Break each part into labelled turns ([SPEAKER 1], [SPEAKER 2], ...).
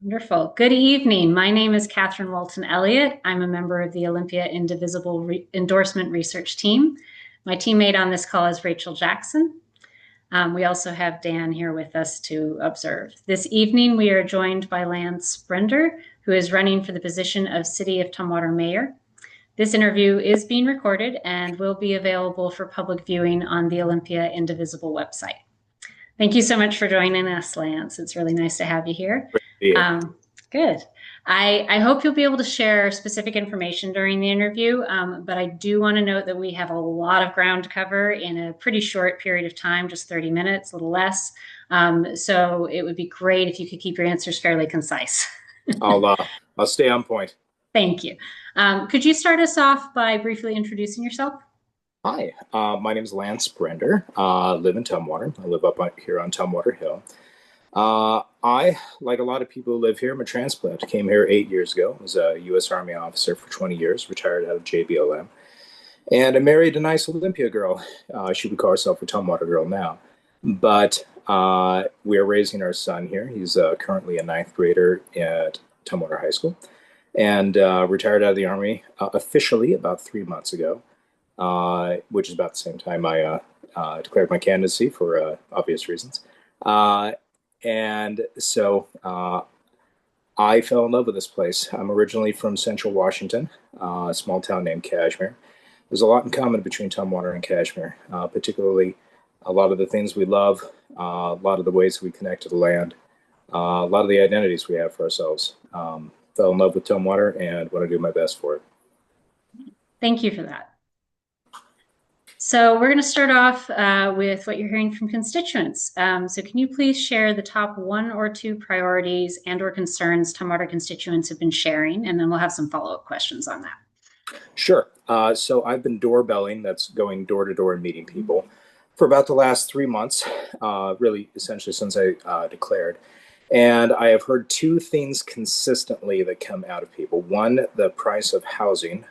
[SPEAKER 1] Wonderful. Good evening. My name is Catherine Walton Elliott. I'm a member of the Olympia Indivisible Endorsement Research Team. My teammate on this call is Rachel Jackson. We also have Dan here with us to observe. This evening, we are joined by Lance Brender, who is running for the position of City of Tumwater Mayor. This interview is being recorded and will be available for public viewing on the Olympia Indivisible website. Thank you so much for joining us, Lance. It's really nice to have you here.
[SPEAKER 2] Yeah.
[SPEAKER 1] Good. I hope you'll be able to share specific information during the interview, but I do want to note that we have a lot of ground to cover in a pretty short period of time, just 30 minutes, a little less. So it would be great if you could keep your answers fairly concise.
[SPEAKER 2] I'll stay on point.
[SPEAKER 1] Thank you. Could you start us off by briefly introducing yourself?
[SPEAKER 2] Hi, my name is Lance Brender. Live in Tumwater. I live up here on Tumwater Hill. I, like a lot of people who live here, I'm a transplant. Came here 8 years ago. I was a U.S. Army officer for 20 years, retired out of JBLM. And I married a nice Olympia girl. She would call herself a Tumwater girl now. But we are raising our son here. He's currently a ninth grader at Tumwater High School and retired out of the Army officially about 3 months ago, which is about the same time I declared my candidacy for obvious reasons. And so I fell in love with this place. I'm originally from Central Washington, a small town named Cashmere. There's a lot in common between Tumwater and Cashmere, particularly a lot of the things we love, a lot of the ways we connect to the land, a lot of the identities we have for ourselves. Fell in love with Tumwater and want to do my best for it.
[SPEAKER 1] Thank you for that. So we're going to start off with what you're hearing from constituents. So can you please share the top one or two priorities and or concerns Tumwater constituents have been sharing, and then we'll have some follow-up questions on that.
[SPEAKER 2] Sure. So I've been doorbelling, that's going door to door and meeting people, for about the last 3 months, really essentially since I declared. And I have heard two things consistently that come out of people. One, the price of housing,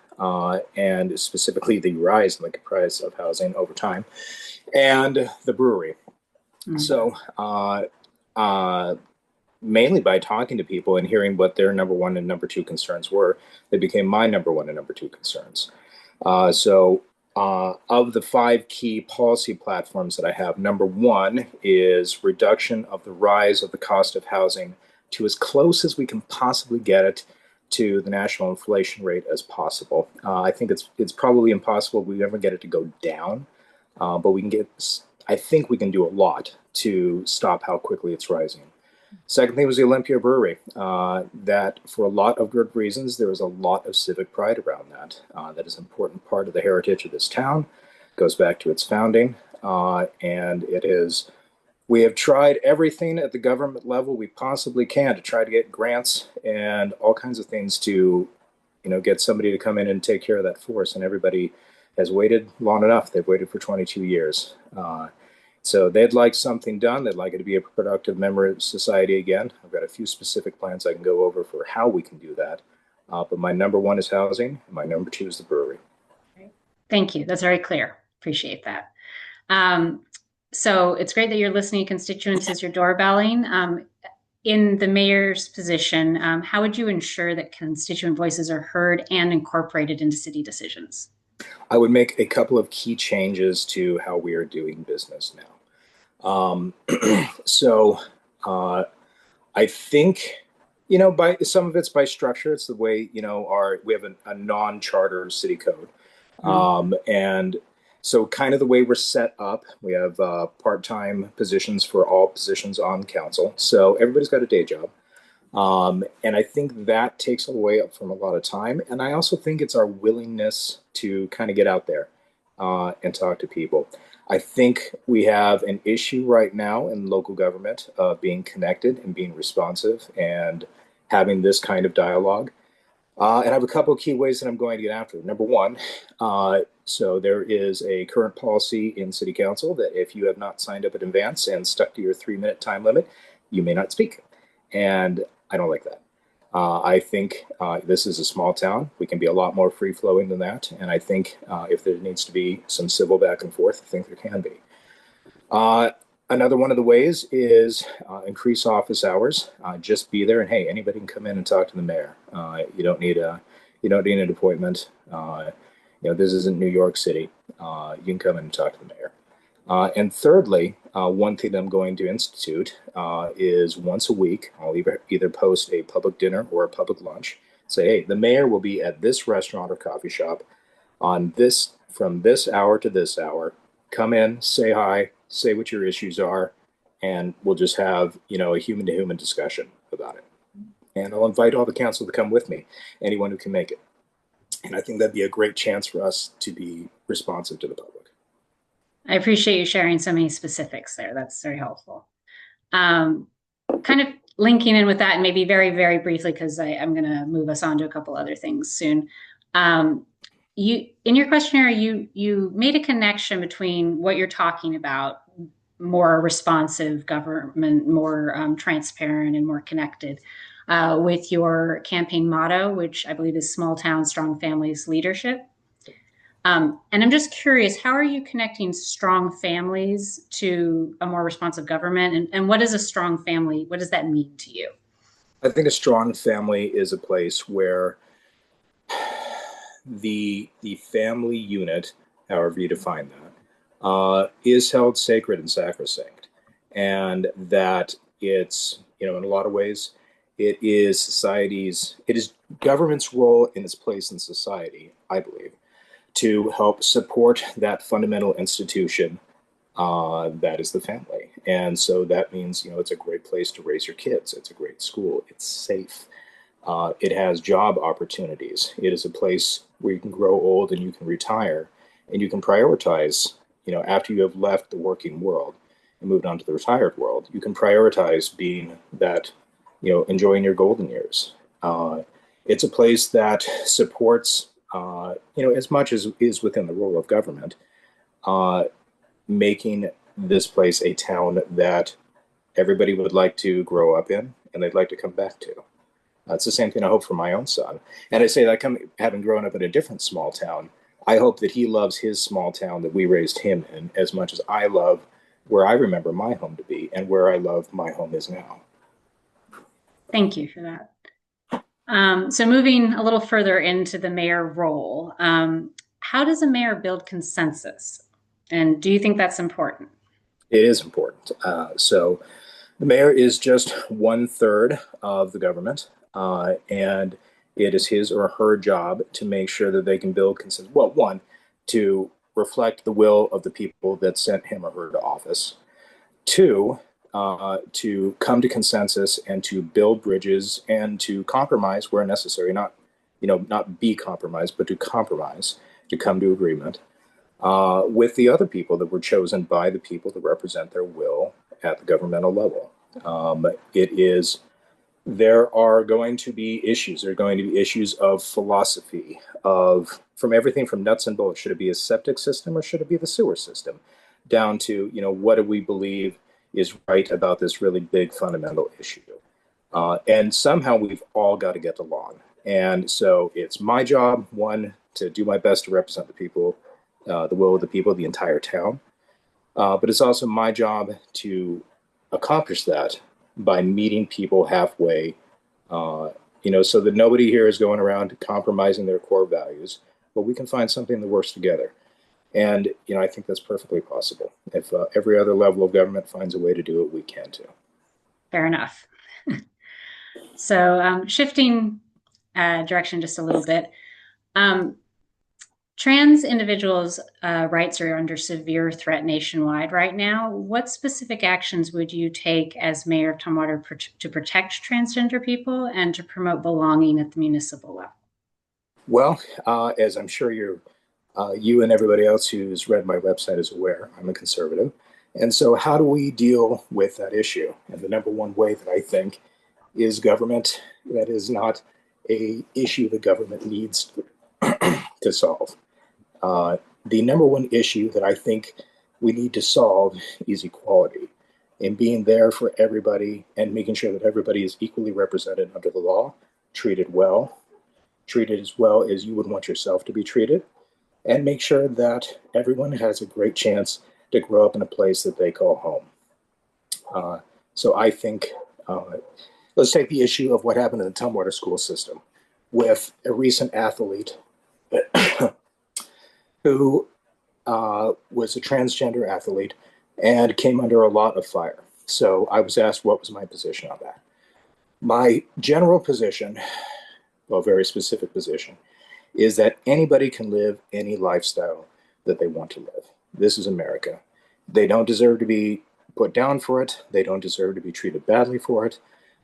[SPEAKER 2] and specifically the rise in the price of housing over time, and the brewery. Mm-hmm. So mainly by talking to people and hearing what their number one and number two concerns were, they became my number one and number two concerns. Of the 5 key policy platforms that I have, number one is reduction of the rise of the cost of housing to as close as we can possibly get it to the national inflation rate as possible. I think it's probably impossible we ever get it to go down, but I think we can do a lot to stop how quickly it's rising. Second thing was the Olympia Brewery. That, for a lot of good reasons, there is a lot of civic pride around that. That is an important part of the heritage of this town. It goes back to its founding, and it is. We have tried everything at the government level we possibly can to try to get grants and all kinds of things to, get somebody to come in and take care of that for us. And everybody has waited long enough. They've waited for 22 years. So they'd like something done. They'd like it to be a productive member of society again. I've got a few specific plans I can go over for how we can do that. But my number one is housing. And my number two is the brewery.
[SPEAKER 1] Thank you. That's very clear. Appreciate that. So it's great that you're listening to constituents as you're doorbelling. In the mayor's position, how would you ensure that constituent voices are heard and incorporated into city decisions?
[SPEAKER 2] I would make a couple of key changes to how we are doing business now. I think, by some of it's by structure. It's the way, we have a non-charter city code. And so kind of the way we're set up, we have part-time positions for all positions on council. So everybody's got a day job. And I think that takes away from a lot of time. And I also think it's our willingness to kind of get out there and talk to people. I think we have an issue right now in local government of being connected and being responsive and having this kind of dialogue. And I have a couple of key ways that I'm going to get after it. Number one, so there is a current policy in City Council that if you have not signed up in advance and stuck to your 3-minute time limit, you may not speak. And I don't like that. I think this is a small town. We can be a lot more free-flowing than that. And I think if there needs to be some civil back and forth, I think there can be. Another one of the ways is increase office hours. Just be there, and hey, anybody can come in and talk to the mayor. You don't need an appointment. This isn't New York City. You can come in and talk to the mayor. And thirdly, one thing that I'm going to institute is once a week, I'll either post a public dinner or a public lunch. Say, hey, the mayor will be at this restaurant or coffee shop on this from this hour to this hour. Come in, say hi, say what your issues are, and we'll just have a human to human discussion about it. And I'll invite all the council to come with me, anyone who can make it. And I think that'd be a great chance for us to be responsive to the public.
[SPEAKER 1] I appreciate you sharing so many specifics there. That's very helpful. Kind of linking in with that, and maybe very, very briefly, because I'm going to move us on to a couple other things soon. You, in your questionnaire, you made a connection between what you're talking about, more responsive government, more transparent and more connected, with your campaign motto, which I believe is "Small Town, Strong Families, Leadership." And I'm just curious, how are you connecting strong families to a more responsive government? And what is a strong family? What does that mean to you?
[SPEAKER 2] I think a strong family is a place where the family unit, however you define that, is held sacred and sacrosanct, and that it's in a lot of ways it is government's role in its place in society, I believe, to help support that fundamental institution that is the family. And so that means it's a great place to raise your kids. It's a great school. It's safe. It has job opportunities. It is a place where you can grow old and you can retire and you can prioritize, after you have left the working world and moved on to the retired world, you can prioritize being that, enjoying your golden years. It's a place that supports, as much as is within the role of government, making this place a town that everybody would like to grow up in and they'd like to come back to. It's the same thing I hope for my own son. And I say that having grown up in a different small town, I hope that he loves his small town that we raised him in as much as I love where I remember my home to be and where I love my home is now.
[SPEAKER 1] Thank you for that. So moving a little further into the mayor role, how does a mayor build consensus? And do you think that's important?
[SPEAKER 2] It is important. So the mayor is just 1/3 of the government, and it is his or her job to make sure that they can build consensus. Well, one, to reflect the will of the people that sent him or her to office. Two, to come to consensus and to build bridges and to compromise where necessary, not be compromised, but to compromise, to come to agreement with the other people that were chosen by the people to represent their will at the governmental level. There are going to be issues. There are going to be issues of philosophy, from everything from nuts and bolts. Should it be a septic system or should it be the sewer system? Down to, what do we believe is right about this really big fundamental issue? And somehow we've all got to get along. And so it's my job, one, to do my best to represent the people, the will of the people of the entire town. But it's also my job to accomplish that by meeting people halfway, so that nobody here is going around compromising their core values, but we can find something that works together. And, I think that's perfectly possible. If every other level of government finds a way to do it, we can too.
[SPEAKER 1] Fair enough. So shifting direction just a little bit. Trans individuals' rights are under severe threat nationwide right now. What specific actions would you take as mayor of Tumwater to protect transgender people and to promote belonging at the municipal level?
[SPEAKER 2] Well, as I'm sure you and everybody else who's read my website is aware, I'm a conservative. And so how do we deal with that issue? And the number one way that I think is government. That is not a issue the government needs to solve. The number one issue that I think we need to solve is equality, and being there for everybody and making sure that everybody is equally represented under the law, treated as well as you would want yourself to be treated, and make sure that everyone has a great chance to grow up in a place that they call home. So I think, let's take the issue of what happened in the Tumwater school system with a recent athlete who was a transgender athlete and came under a lot of fire. So I was asked what was my position on that. My general position, well, very specific position, is that anybody can live any lifestyle that they want to live. This is America. They don't deserve to be put down for it. They don't deserve to be treated badly for it.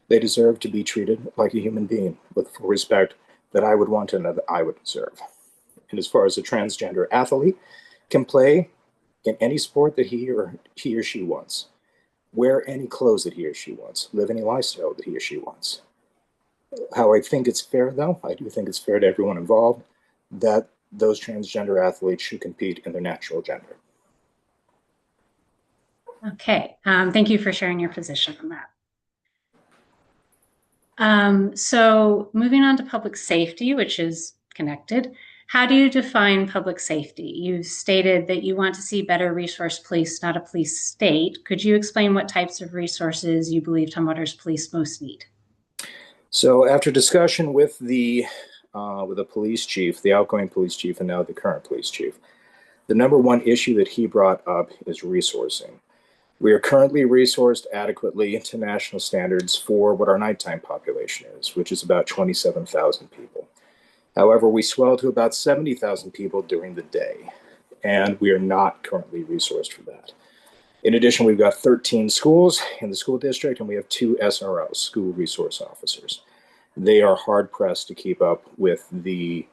[SPEAKER 2] They deserve to be treated like a human being with full respect that I would want and that I would deserve. And as far as a transgender athlete can play in any sport that he or she wants, wear any clothes that he or she wants, live any lifestyle that he or she wants. How I think it's fair, though, I do think it's fair to everyone involved that those transgender athletes should compete in their natural gender.
[SPEAKER 1] Okay, thank you for sharing your position on that. So moving on to public safety, which is connected, how do you define public safety? You've stated that you want to see better resource police, not a police state. Could you explain what types of resources you believe Tumwater's police most need?
[SPEAKER 2] So after discussion with the police chief, the outgoing police chief, and now the current police chief, the number one issue that he brought up is resourcing. We are currently resourced adequately to national standards for what our nighttime population is, which is about 27,000 people. However, we swell to about 70,000 people during the day, and we are not currently resourced for that. In addition, we've got 13 schools in the school district, and we have 2 SROs, school resource officers. They are hard pressed to keep up with the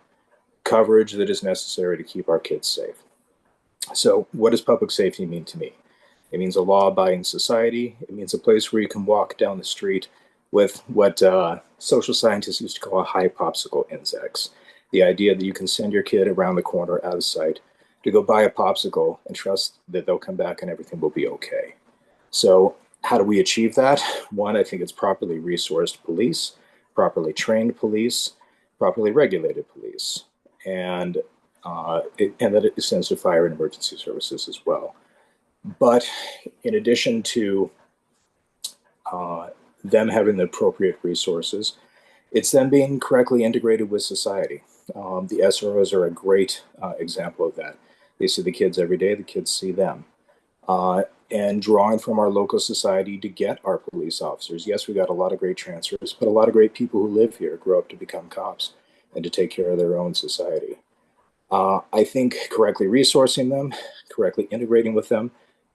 [SPEAKER 2] coverage that is necessary to keep our kids safe. So what does public safety mean to me? It means a law-abiding society. It means a place where you can walk down the street with what social scientists used to call a high popsicle index. The idea that you can send your kid around the corner out of sight to go buy a popsicle and trust that they'll come back and everything will be okay. So how do we achieve that? One, I think it's properly resourced police, properly trained police, properly regulated police, and that it extends to fire and emergency services as well. But in addition to them having the appropriate resources, it's them being correctly integrated with society. The SROs are a great example of that. They see the kids every day, the kids see them. And drawing from our local society to get our police officers. Yes, we got a lot of great transfers, but a lot of great people who live here grow up to become cops and to take care of their own society. I think correctly resourcing them, correctly integrating with them,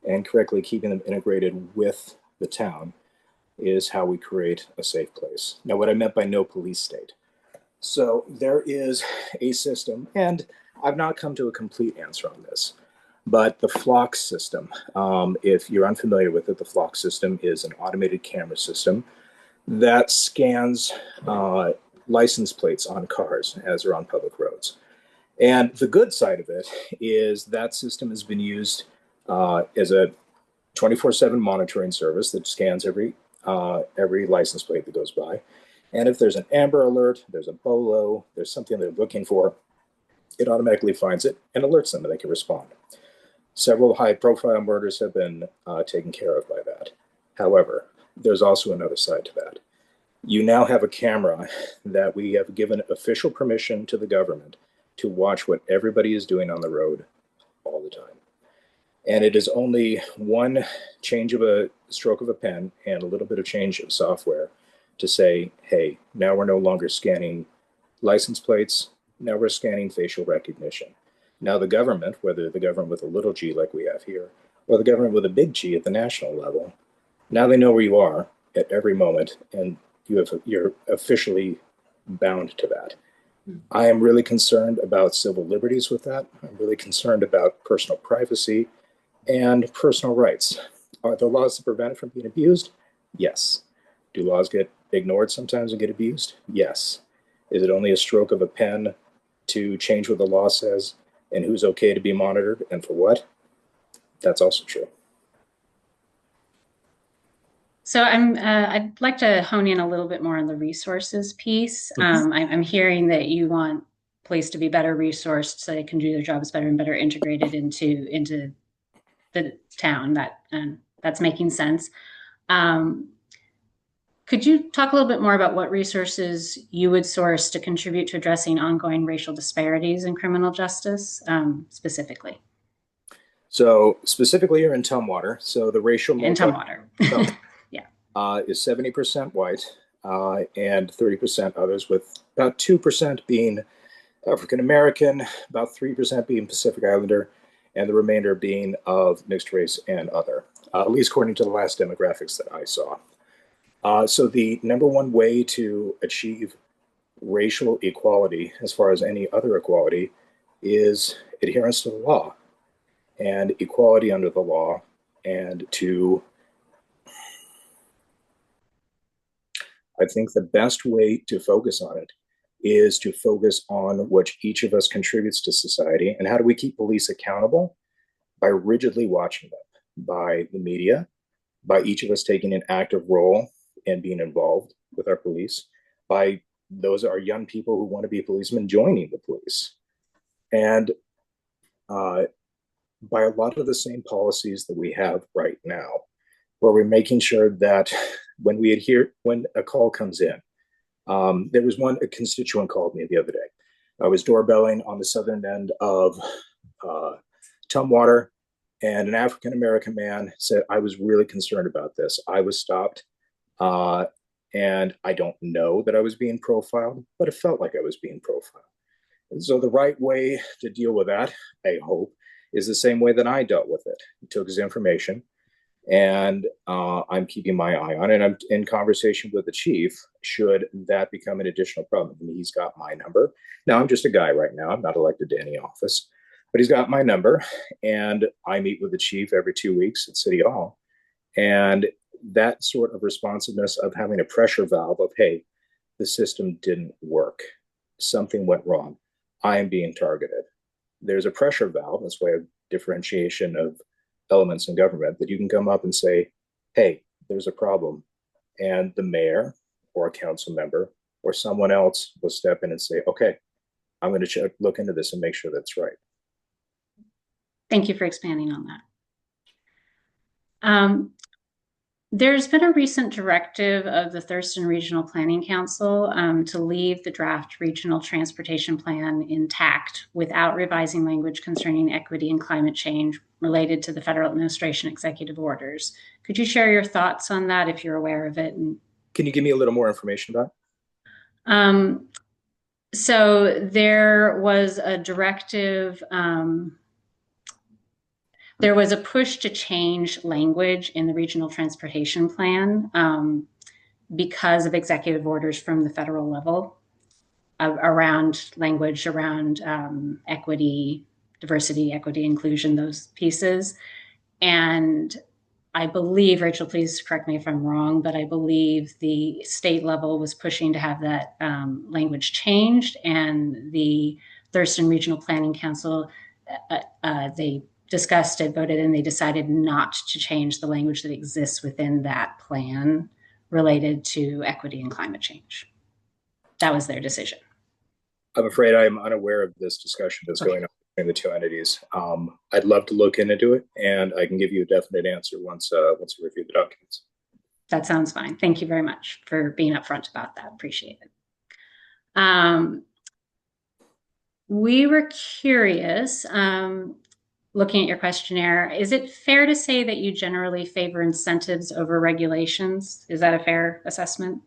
[SPEAKER 2] and correctly keeping them integrated with the town is how we create a safe place. Now, what I meant by no police state. So there is a system, and I've not come to a complete answer on this, but the flock system, if you're unfamiliar with it, the flock system is an automated camera system that scans license plates on cars as they're on public roads. And the good side of it is that system has been used as a 24/7 monitoring service that scans every license plate that goes by. And if there's an Amber Alert, there's a BOLO, there's something they're looking for, it automatically finds it and alerts them and they can respond. Several high-profile murders have been taken care of by that. However, there's also another side to that. You now have a camera that we have given official permission to the government to watch what everybody is doing on the road all the time. And it is only one change of a stroke of a pen and a little bit of change of software to say, hey, now we're no longer scanning license plates, now we're scanning facial recognition. Now the government, whether the government with a little g like we have here, or the government with a big G at the national level, now they know where you are at every moment, and you're officially bound to that. I am really concerned about civil liberties with that. I'm really concerned about personal privacy and personal rights. Are there laws to prevent it from being abused? Yes. Do laws get ignored sometimes and get abused? Yes. Is it only a stroke of a pen to change what the law says and who's okay to be monitored and for what? That's also true.
[SPEAKER 1] So I'd like to hone in a little bit more on the resources piece. I'm hearing that you want police to be better resourced so they can do their jobs better and better integrated into the town. That's making sense. Um, could you talk a little bit more about what resources you would source to contribute to addressing ongoing racial disparities in criminal justice, specifically
[SPEAKER 2] So specifically here in Tumwater, so the racial
[SPEAKER 1] in
[SPEAKER 2] makeup
[SPEAKER 1] Tumwater? Yeah.
[SPEAKER 2] is 70% white and 30% others, with about 2% being African American, about 3% being Pacific Islander, and the remainder being of mixed race and other, at least according to the last demographics that I saw. So the number one way to achieve racial equality, as far as any other equality, is adherence to the law and equality under the law. And to, I think the best way to focus on it is to focus on what each of us contributes to society and how do we keep police accountable by rigidly watching them, by the media, by each of us taking an active role and being involved with our police, by those are young people who want to be policemen joining the police, and uh, by a lot of the same policies that we have right now, where we're making sure that when a call comes in, there was a constituent called me the other day. I was doorbelling on the southern end of uh, Tumwater, and an African American man said, I was really concerned about this. I was stopped, uh, and I don't know that I was being profiled, but it felt like I was being profiled. And so the right way to deal with that, I hope, is the same way that I dealt with it. He took his information, and I'm keeping my eye on it. And I'm in conversation with the chief should that become an additional problem. I mean, he's got my number. Now, I'm just a guy right now. I'm not elected to any office, but he's got my number. And I meet with the chief every 2 weeks at City Hall. And that sort of responsiveness of having a pressure valve of, hey, the system didn't work. Something went wrong. I am being targeted. There's a pressure valve. That's why a differentiation of elements in government that you can come up and say, hey, there's a problem. And the mayor or a council member or someone else will step in and say, okay, I'm going to look into this and make sure that's right.
[SPEAKER 1] Thank you for expanding on that. There's been a recent directive of the Thurston Regional Planning Council to leave the draft regional transportation plan intact without revising language concerning equity and climate change related to the federal administration executive orders. Could you share your thoughts on that if you're aware of it?
[SPEAKER 2] Can you give me a little more information about it?
[SPEAKER 1] So there was a directive, there was a push to change language in the regional transportation plan because of executive orders from the federal level around language around equity, diversity, equity, inclusion, those pieces. And I believe, Rachel, please correct me if I'm wrong, but I believe the state level was pushing to have that language changed, and the Thurston Regional Planning Council, they discussed it, voted, and they decided not to change the language that exists within that plan related to equity and climate change. That was their decision.
[SPEAKER 2] I'm afraid I'm unaware of this discussion that's going on between the two entities. I'd love to look into it, and I can give you a definite answer once we review the documents.
[SPEAKER 1] That sounds fine. Thank you very much for being upfront about that. Appreciate it. We were curious, looking at your questionnaire, is it fair to say that you generally favor incentives over regulations? Is that a fair assessment?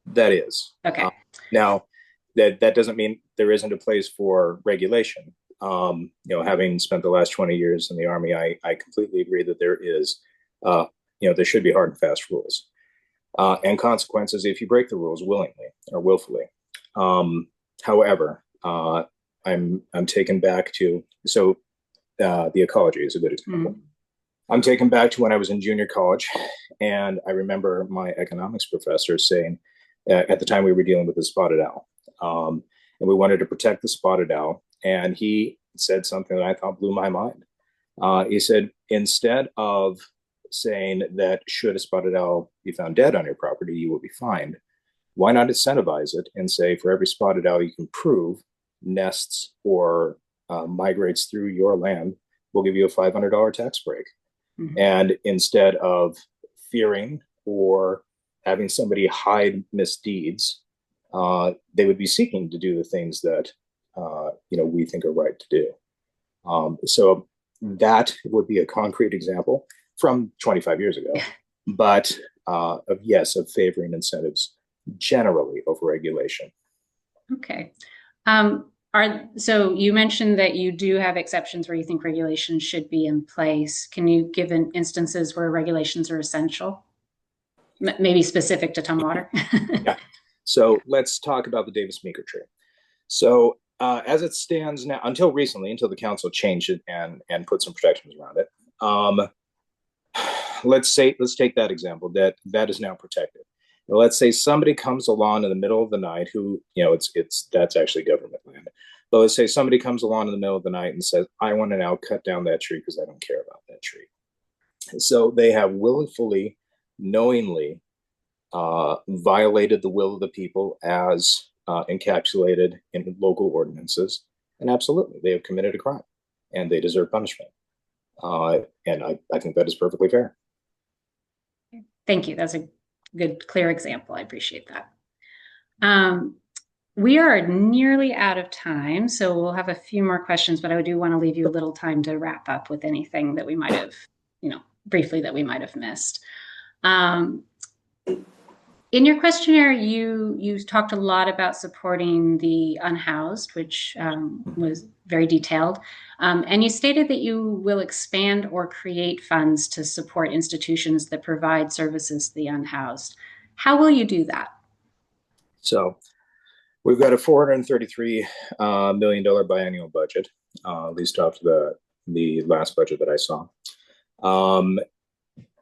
[SPEAKER 2] That is.
[SPEAKER 1] Okay.
[SPEAKER 2] Now, that doesn't mean there isn't a place for regulation. Having spent the last 20 years in the Army, I completely agree that there is, there should be hard and fast rules and consequences if you break the rules willingly or willfully. However, I'm taken back to, the ecology is a good example. Mm-hmm. I'm taken back to when I was in junior college, and I remember my economics professor saying, at the time we were dealing with the spotted owl, and we wanted to protect the spotted owl, and he said something that I thought blew my mind. He said, instead of saying that should a spotted owl be found dead on your property, you will be fined, why not incentivize it and say for every spotted owl you can prove nests or migrates through your land, we'll give you a $500 tax break. Mm-hmm. And instead of fearing or having somebody hide misdeeds, they would be seeking to do the things that we think are right to do. So that would be a concrete example from 25 years ago, but of favoring incentives generally over regulation.
[SPEAKER 1] Okay. So you mentioned that you do have exceptions where you think regulations should be in place. Can you give instances where regulations are essential? Maybe specific to Tumwater?
[SPEAKER 2] Yeah. So let's talk about the Davis Meeker tree. So as it stands now, until recently, until the council changed it and put some protections around it, let's take that example that is now protected. Now, let's say somebody comes along in the middle of the night who, that's actually government land. But let's say somebody comes along in the middle of the night and says, I want to now cut down that tree because I don't care about that tree. And so they have willfully, knowingly violated the will of the people as encapsulated in local ordinances. And absolutely, they have committed a crime and they deserve punishment. And I think that is perfectly fair.
[SPEAKER 1] Thank you. That's a good, clear example. I appreciate that. We are nearly out of time, so we'll have a few more questions, but I do want to leave you a little time to wrap up with anything that we might have, briefly that we might have missed. In your questionnaire, you talked a lot about supporting the unhoused, which was very detailed. And you stated that you will expand or create funds to support institutions that provide services to the unhoused. How will you do that?
[SPEAKER 2] So we've got a $433 million biannual budget, at least off the last budget that I saw.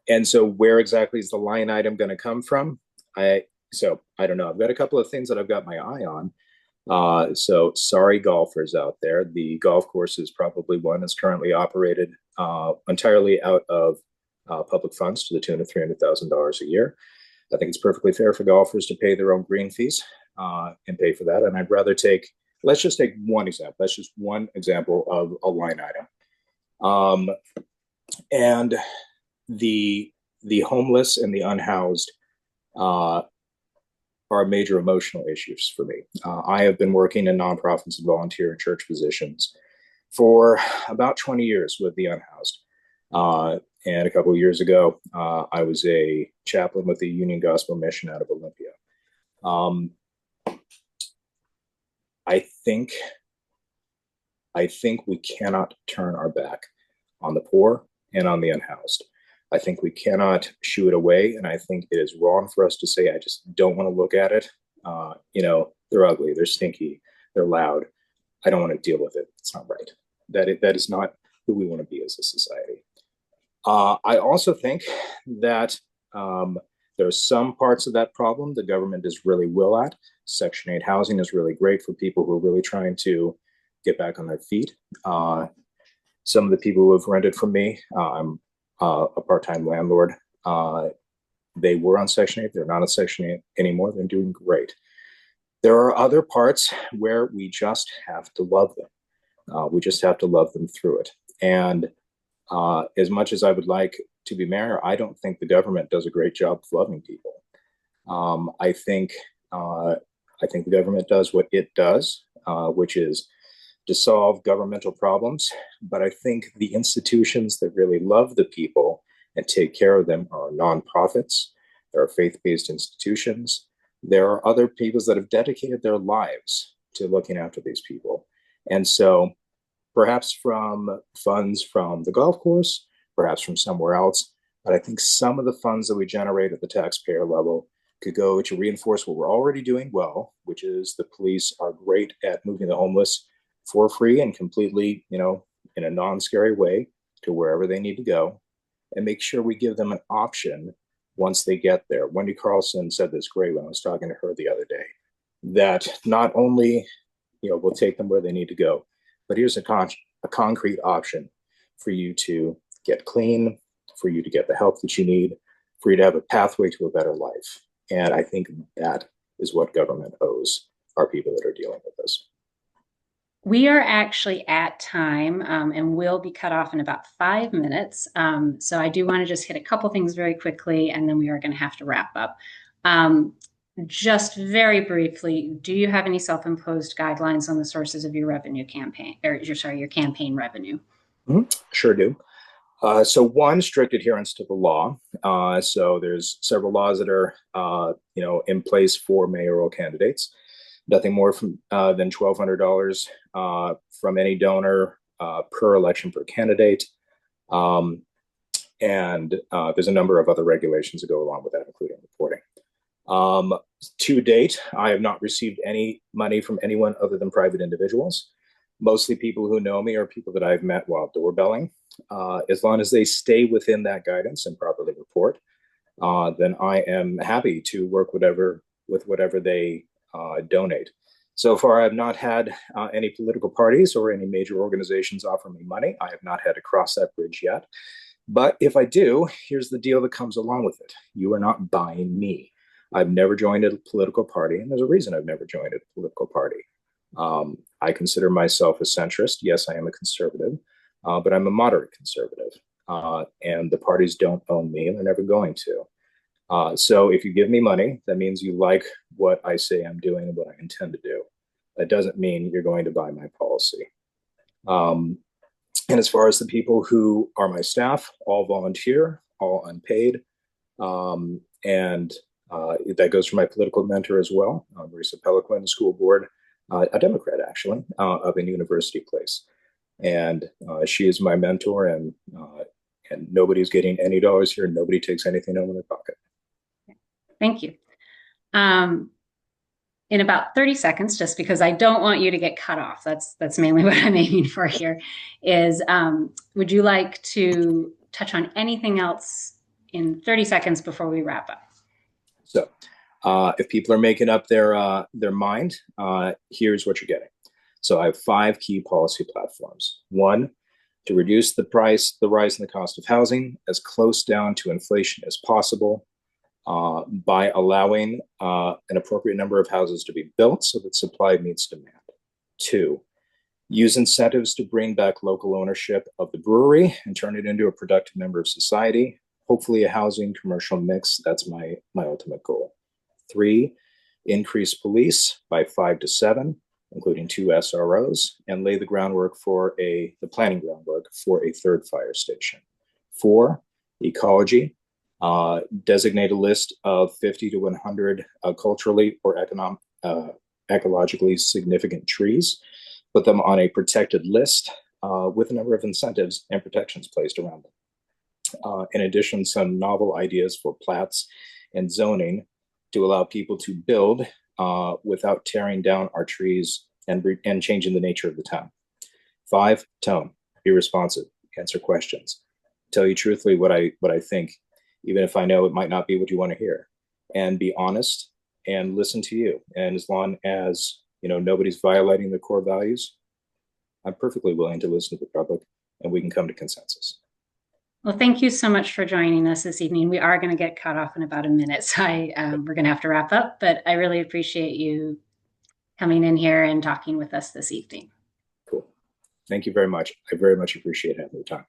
[SPEAKER 2] And so where exactly is the line item going to come from? I don't know. I've got a couple of things that I've got my eye on. So sorry, golfers out there. The golf course is probably one that's currently operated entirely out of public funds to the tune of $300,000 a year. I think it's perfectly fair for golfers to pay their own green fees and pay for that. And I'd rather let's just take one example. That's just one example of a line item. And the homeless and the unhoused are major emotional issues for me. I have been working in nonprofits and volunteer and church positions for about 20 years with the unhoused. And a couple of years ago, I was a chaplain with the Union Gospel Mission out of Olympia. I think we cannot turn our back on the poor and on the unhoused. I think we cannot shoo it away, and I think it is wrong for us to say, I just don't want to look at it. They're ugly, they're stinky, they're loud. I don't want to deal with it. It's not right. That is not who we want to be as a society. I also think that there are some parts of that problem the government is really well at. Section 8 housing is really great for people who are really trying to get back on their feet. Some of the people who have rented from me, I'm a part-time landlord. They were on Section 8. They're not on Section 8 anymore. They're doing great. There are other parts where we just have to love them. We just have to love them through it. And as much as I would like to be mayor, I don't think the government does a great job of loving people. I think the government does what it does, which is to solve governmental problems. But I think the institutions that really love the people and take care of them are nonprofits. There are faith-based institutions. There are other people that have dedicated their lives to looking after these people. And so perhaps from funds from the golf course, perhaps from somewhere else, but I think some of the funds that we generate at the taxpayer level could go to reinforce what we're already doing well, which is the police are great at moving the homeless for free and completely, in a non-scary way to wherever they need to go, and make sure we give them an option once they get there. Wendy Carlson said this great when I was talking to her the other day, that not only, we'll take them where they need to go, but here's a concrete option for you to get clean, for you to get the help that you need, for you to have a pathway to a better life. And I think that is what government owes our people that are dealing with this.
[SPEAKER 1] We are actually at time and will be cut off in about 5 minutes. So I do want to just hit a couple things very quickly, and then we are going to have to wrap up. Um, just very briefly, do you have any self-imposed guidelines on the sources of your revenue campaign, or your campaign revenue?
[SPEAKER 2] Mhm. Sure do. So one, strict adherence to the law. So there's several laws that are in place for mayoral candidates. Nothing more than $1,200 from any donor per election per candidate. Um, and there's a number of other regulations that go along with that, including reporting. Um, to date, I have not received any money from anyone other than private individuals. Mostly people who know me or people that I've met while doorbelling. As long as they stay within that guidance and properly report, then I am happy to work with whatever they donate. So far, I have not had any political parties or any major organizations offer me money. I have not had to cross that bridge yet. But if I do, here's the deal that comes along with it. You are not buying me. I've never joined a political party, and there's a reason I've never joined a political party. I consider myself a centrist. Yes, I am a conservative, but I'm a moderate conservative. And the parties don't own me, and they're never going to. So if you give me money, that means you like what I say I'm doing and what I intend to do. That doesn't mean you're going to buy my policy. Um, and as far as the people who are my staff, all volunteer, all unpaid. And that goes for my political mentor as well, Marisa Peliquin, school board, a Democrat actually, of a university place. And she is my mentor, and nobody's getting any dollars here. Nobody takes anything out of their pocket.
[SPEAKER 1] Thank you. In about 30 seconds, just because I don't want you to get cut off, that's mainly what I'm aiming for here, is would you like to touch on anything else in 30 seconds before we wrap up?
[SPEAKER 2] So if people are making up their mind, here's what you're getting. So I have 5 key policy platforms. One, to reduce the rise in the cost of housing as close down to inflation as possible by allowing an appropriate number of houses to be built so that supply meets demand. 2, use incentives to bring back local ownership of the brewery and turn it into a productive member of society, hopefully a housing commercial mix. That's my ultimate goal. 3, increase police by 5 to 7, including 2 SROs, and lay the groundwork for the planning groundwork for a 3rd fire station. 4, ecology. Designate a list of 50 to 100 culturally or ecologically significant trees, put them on a protected list with a number of incentives and protections placed around them. In addition, some novel ideas for plats and zoning to allow people to build without tearing down our trees and changing the nature of the town. 5, tone, be responsive, answer questions, tell you truthfully what I think, even if I know it might not be what you want to hear, and be honest and listen to you. And as long as nobody's violating the core values, I'm perfectly willing to listen to the public, and we can come to consensus.
[SPEAKER 1] Well, thank you so much for joining us this evening. We are going to get cut off in about a minute, so we're going to have to wrap up, but I really appreciate you coming in here and talking with us this evening.
[SPEAKER 2] Cool. Thank you very much. I very much appreciate having the time.